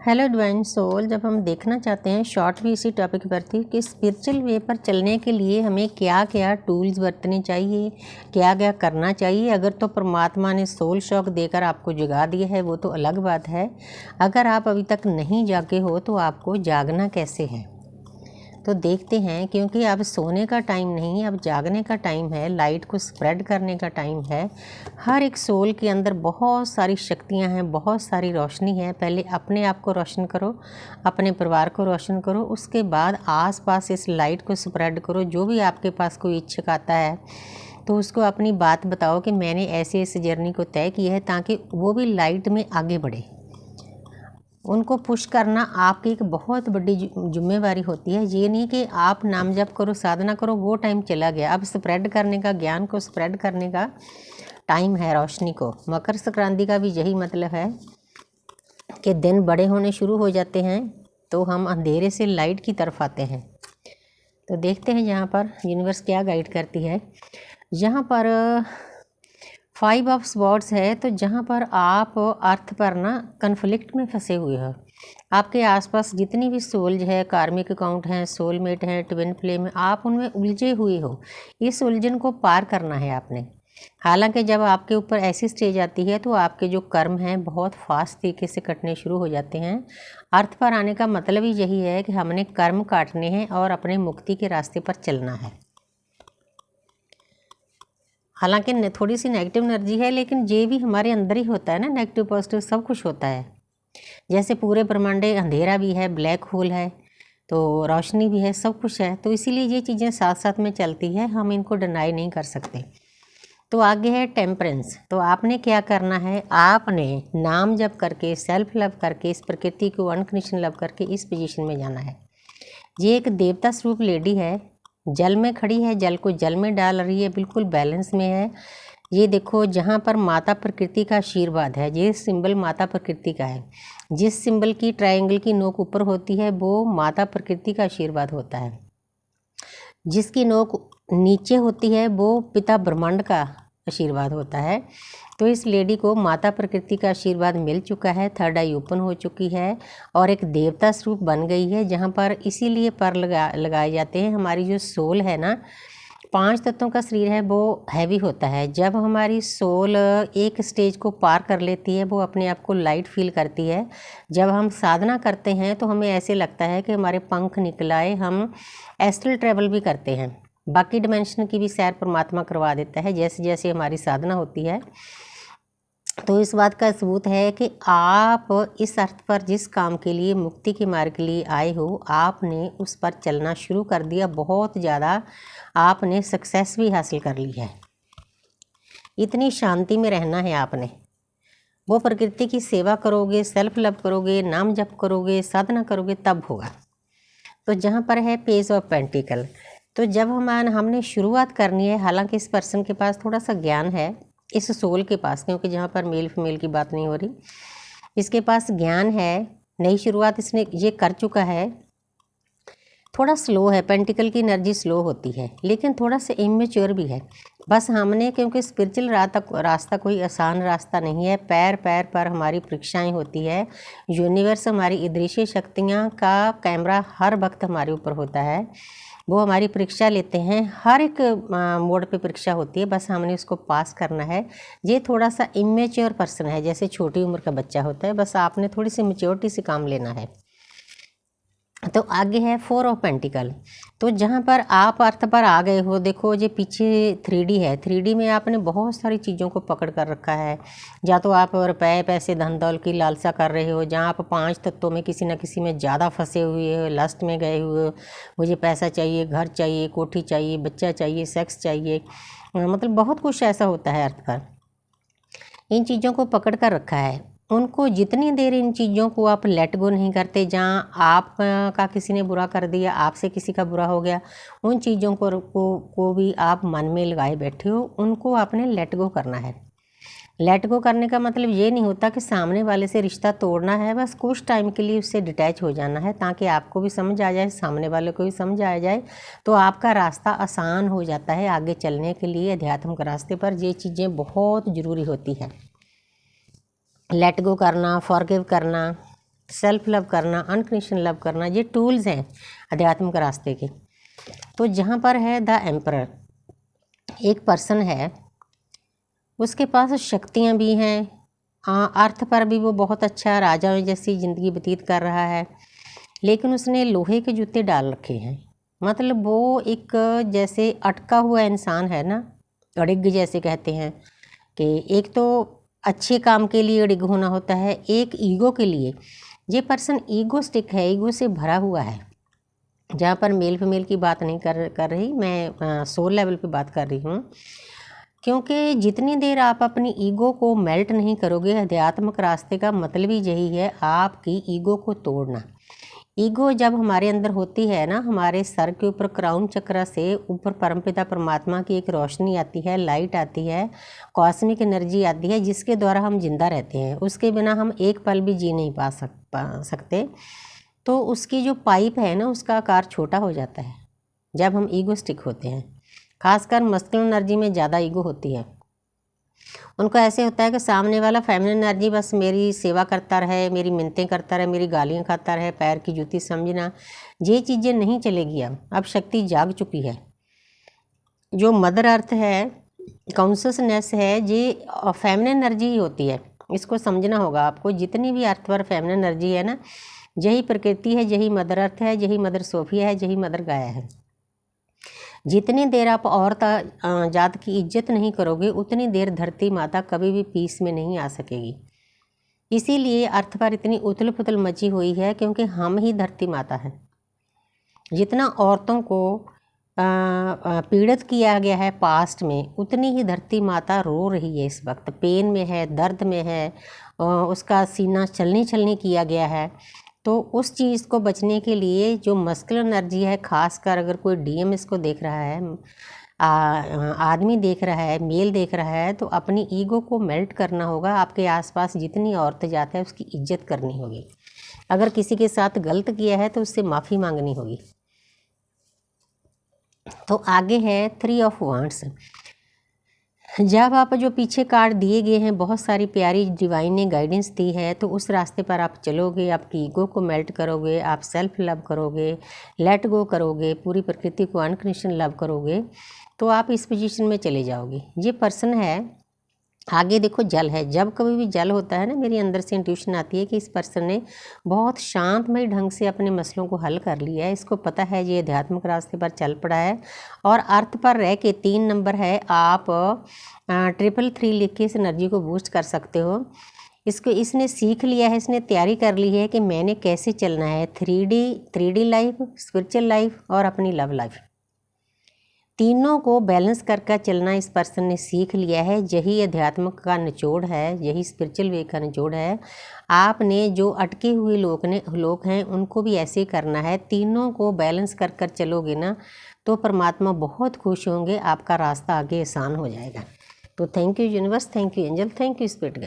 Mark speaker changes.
Speaker 1: Hello divine soul, जब हम देखना चाहते हैं शॉर्ट भी इसी टॉपिक पर थी कि स्पिरिचुअल वे पर चलने के लिए हमें क्या क्या टूल्स बरतने चाहिए, क्या क्या करना चाहिए। अगर तो परमात्मा ने सोल शॉक देकर आपको जगा दिया है वो तो अलग बात है। अगर आप अभी तक नहीं जागे हो तो आपको जागना कैसे है, तो देखते हैं। क्योंकि अब सोने का टाइम नहीं, अब जागने का टाइम है, लाइट को स्प्रेड करने का टाइम है। हर एक सोल के अंदर बहुत सारी शक्तियां हैं, बहुत सारी रोशनी है। पहले अपने आप को रोशन करो, अपने परिवार को रोशन करो, उसके बाद आसपास इस लाइट को स्प्रेड करो। जो भी आपके पास कोई इच्छुक आता है तो उसको अपनी बात बताओ कि मैंने ऐसे इस जर्नी को तय किया है, ताकि वो भी लाइट में आगे बढ़े। उनको पुश करना आपकी एक बहुत बड़ी जिम्मेवारी होती है। ये नहीं कि आप नाम जप करो, साधना करो, वो टाइम चला गया। अब स्प्रेड करने का, ज्ञान को स्प्रेड करने का टाइम है, रोशनी को। मकर संक्रांति का भी यही मतलब है कि दिन बड़े होने शुरू हो जाते हैं तो हम अंधेरे से लाइट की तरफ आते हैं। तो देखते हैं यहाँ पर यूनिवर्स क्या गाइड करती है। यहाँ पर 5 ऑफ स्वॉर्ड्स है, तो जहाँ पर आप अर्थ पर ना कन्फ्लिक्ट में फंसे हुए हो। आपके आसपास जितनी भी सोल्स है, कार्मिक अकाउंट हैं, सोलमेट हैं, ट्विन फ्लेम है, आप उनमें उलझे हुए हो। इस उलझन को पार करना है आपने। हालांकि जब आपके ऊपर ऐसी स्टेज आती है तो आपके जो कर्म हैं बहुत फास्ट तरीके से कटने शुरू हो जाते हैं। अर्थ पर आने का मतलब ही यही है कि हमने कर्म काटने हैं और अपने मुक्ति के रास्ते पर चलना है। हालांकि थोड़ी सी नेगेटिव एनर्जी है, लेकिन ये भी हमारे अंदर ही होता है ना। नेगेटिव पॉजिटिव सब कुछ होता है। जैसे पूरे ब्रह्मांडे अंधेरा भी है, ब्लैक होल है, तो रोशनी भी है, सब कुछ है। तो इसीलिए ये चीज़ें साथ साथ में चलती है, हम इनको डिनाई नहीं कर सकते। तो आगे है टेम्परेंस। तो आपने क्या करना है, आपने नाम जप करके, सेल्फ लव करके, इस प्रकृति को अनकंडीशनल लव करके इस पोजीशन में जाना है। ये एक देवता स्वरूप लेडी है, जल में खड़ी है, जल को जल में डाल रही है, बिल्कुल बैलेंस में है। ये देखो, जहाँ पर माता प्रकृति का आशीर्वाद है, ये सिंबल माता प्रकृति का है। जिस सिंबल की ट्रायंगल की नोक ऊपर होती है वो माता प्रकृति का आशीर्वाद होता है। जिसकी नोक नीचे होती है वो पिता ब्रह्मांड का आशीर्वाद होता है। तो इस लेडी को माता प्रकृति का आशीर्वाद मिल चुका है, थर्ड आई ओपन हो चुकी है और एक देवता स्वरूप बन गई है। जहाँ पर इसीलिए पर लगाए जाते हैं। हमारी जो सोल है ना, 5 तत्वों का शरीर है, वो हैवी होता है। जब हमारी सोल एक स्टेज को पार कर लेती है, वो अपने आप को लाइट फील करती है। जब हम साधना करते हैं तो हमें ऐसे लगता है कि हमारे पंख निकल आए, हम एस्ट्रल ट्रैवल भी करते हैं, बाकी डिमेंशन की भी सैर परमात्मा करवा देता है जैसे जैसे हमारी साधना होती है। तो इस बात का सबूत है कि आप इस अर्थ पर जिस काम के लिए, मुक्ति के मार्ग के लिए आए हो, आपने उस पर चलना शुरू कर दिया। बहुत ज़्यादा आपने सक्सेस भी हासिल कर ली है। इतनी शांति में रहना है आपने। वो प्रकृति की सेवा करोगे, सेल्फ लव करोगे, नाम जप करोगे, साधना करोगे, तब होगा। तो जहाँ पर है पेज ऑफ पेंटिकल, तो जब हमने शुरुआत करनी है, हालांकि इस पर्सन के पास थोड़ा सा ज्ञान है, इस सोल के पास, क्योंकि जहाँ पर मेल फीमेल की बात नहीं हो रही, इसके पास ज्ञान है, नई शुरुआत इसने ये कर चुका है। थोड़ा स्लो है, पेंटिकल की एनर्जी स्लो होती है, लेकिन थोड़ा सा इमेच्योर भी है। बस हमने, क्योंकि स्पिरिचुअल रास्ता कोई आसान रास्ता नहीं है, पैर पैर पर हमारी परीक्षाएं होती है। यूनिवर्स, हमारी अदृश्य शक्तियाँ का कैमरा हर वक्त हमारे ऊपर होता है, वो हमारी परीक्षा लेते हैं। हर एक मोड पे परीक्षा होती है, बस हमने उसको पास करना है। ये थोड़ा सा इमेच्योर पर्सन है, जैसे छोटी उम्र का बच्चा होता है, बस आपने थोड़ी सी मेच्योरिटी से काम लेना है। तो आगे है 4 ऑफ पेंटिकल। तो जहाँ पर आप अर्थ पर आ गए हो, देखो ये पीछे 3D है, 3D में आपने बहुत सारी चीज़ों को पकड़ कर रखा है। या तो आप रुपए, पैसे, धन दौलत की लालसा कर रहे हो, जहाँ आप 5 तत्वों में किसी न किसी में ज़्यादा फंसे हुए हो, लस्ट में गए हुए हो। मुझे पैसा चाहिए, घर चाहिए, कोठी चाहिए, बच्चा चाहिए, सेक्स चाहिए, मतलब बहुत कुछ ऐसा होता है अर्थ पर। इन चीज़ों को पकड़ कर रखा है। उनको जितनी देर इन चीज़ों को आप लेट गो नहीं करते, जहाँ आप का किसी ने बुरा कर दिया, आपसे किसी का बुरा हो गया, उन चीज़ों को भी आप मन में लगाए बैठे हो, उनको आपने लेट गो करना है। लेट गो करने का मतलब ये नहीं होता कि सामने वाले से रिश्ता तोड़ना है, बस कुछ टाइम के लिए उससे डिटैच हो जाना है, ताकि आपको भी समझ आ जाए, सामने वाले को भी समझ आ जाए। तो आपका रास्ता आसान हो जाता है आगे चलने के लिए। अध्यात्म के रास्ते पर ये चीज़ें बहुत ज़रूरी होती है, लेट गो करना, फॉरगिव करना। सेल्फ लव करना, अनकंडीशनल लव करना, ये टूल्स हैं आध्यात्मिक रास्ते के। तो जहाँ पर है द एम्परर, एक पर्सन है, उसके पास शक्तियाँ भी हैं, अर्थ पर भी वो बहुत अच्छा राजाओं जैसी ज़िंदगी व्यतीत कर रहा है, लेकिन उसने लोहे के जूते डाल रखे हैं। मतलब वो एक जैसे अटका हुआ इंसान है ना, अड़िग जैसे कहते हैं कि एक तो अच्छे काम के लिए अड़िग होना होता है, एक ईगो के लिए। ये पर्सन ईगोस्टिक है, ईगो से भरा हुआ है। जहाँ पर मेल फीमेल की बात नहीं कर रही मैं, सोल लेवल पे बात कर रही हूँ। क्योंकि जितनी देर आप अपनी ईगो को मेल्ट नहीं करोगे, अध्यात्मिक रास्ते का मतलब ही यही है, आपकी ईगो को तोड़ना। ईगो जब हमारे अंदर होती है ना, हमारे सर के ऊपर क्राउन चक्र से ऊपर परमपिता परमात्मा की एक रोशनी आती है, लाइट आती है, कॉस्मिक एनर्जी आती है, जिसके द्वारा हम जिंदा रहते हैं। उसके बिना हम एक पल भी जी नहीं पा सकते। तो उसकी जो पाइप है ना, उसका आकार छोटा हो जाता है जब हम ईगोस्टिक होते हैं। खासकर मस्कुलिन एनर्जी में ज़्यादा ईगो होती है। उनको ऐसे होता है कि सामने वाला फेमिनिन एनर्जी बस मेरी सेवा करता रहे, मेरी मिन्नतें करता रहे, मेरी गालियाँ खाता रहे, पैर की जूती समझना, ये चीज़ें नहीं चलेगी। अब शक्ति जाग चुकी है। जो मदर अर्थ है, कॉन्शियसनेस है, ये फेमिनिन एनर्जी ही होती है। इसको समझना होगा आपको। जितनी भी अर्थ पर फेमिनिन एनर्जी है ना, यही प्रकृति है, यही मदर अर्थ है, यही मदर सोफिया है, यही मदर गाया है। जितनी देर आप औरत जात की इज्जत नहीं करोगे, उतनी देर धरती माता कभी भी पीस में नहीं आ सकेगी। इसीलिए अर्थ पर इतनी उथल पुथल मची हुई है, क्योंकि हम ही धरती माता हैं। जितना औरतों को पीड़ित किया गया है पास्ट में, उतनी ही धरती माता रो रही है इस वक्त, पेन में है, दर्द में है, उसका सीना छलनी छलनी किया गया है। तो उस चीज़ को बचने के लिए जो मस्कुलिन एनर्जी है, खासकर अगर कोई डीएम इसको देख रहा है, आदमी देख रहा है, मेल देख रहा है, तो अपनी ईगो को मेल्ट करना होगा। आपके आसपास जितनी औरतें जाते हैं उसकी इज्जत करनी होगी। अगर किसी के साथ गलत किया है तो उससे माफ़ी मांगनी होगी। तो आगे है 3 ऑफ वांड्स। जब आप जो पीछे कार्ड दिए गए हैं, बहुत सारी प्यारी डिवाइन ने गाइडेंस दी है, तो उस रास्ते पर आप चलोगे, आपकी ईगो को मेल्ट करोगे, आप सेल्फ लव करोगे, लेट गो करोगे, पूरी प्रकृति को अनकंडीशनल लव करोगे, तो आप इस पोजीशन में चले जाओगे। ये पर्सन है, आगे देखो जल है। जब कभी भी जल होता है ना, मेरी अंदर से इंट्यूशन आती है कि इस पर्सन ने बहुत शांतमय ढंग से अपने मसलों को हल कर लिया है। इसको पता है ये आध्यात्मिक रास्ते पर चल पड़ा है। और अर्थ पर रह के 3 नंबर है, आप 333 लिख के इस एनर्जी को बूस्ट कर सकते हो। इसको इसने सीख लिया है, इसने तैयारी कर ली है कि मैंने कैसे चलना है, 3D लाइफ, स्पिरिचुअल लाइफ और अपनी लव लाइफ, तीनों को बैलेंस करके चलना इस पर्सन ने सीख लिया है। यही अध्यात्मिक का निचोड़ है, यही स्पिरिचुअल वे का निचोड़ है। आपने जो अटके हुए लोग हैं उनको भी ऐसे करना है। तीनों को बैलेंस कर कर चलोगे ना, तो परमात्मा बहुत खुश होंगे, आपका रास्ता आगे आसान हो जाएगा। तो thank you universe, thank you angel, thank you spirit.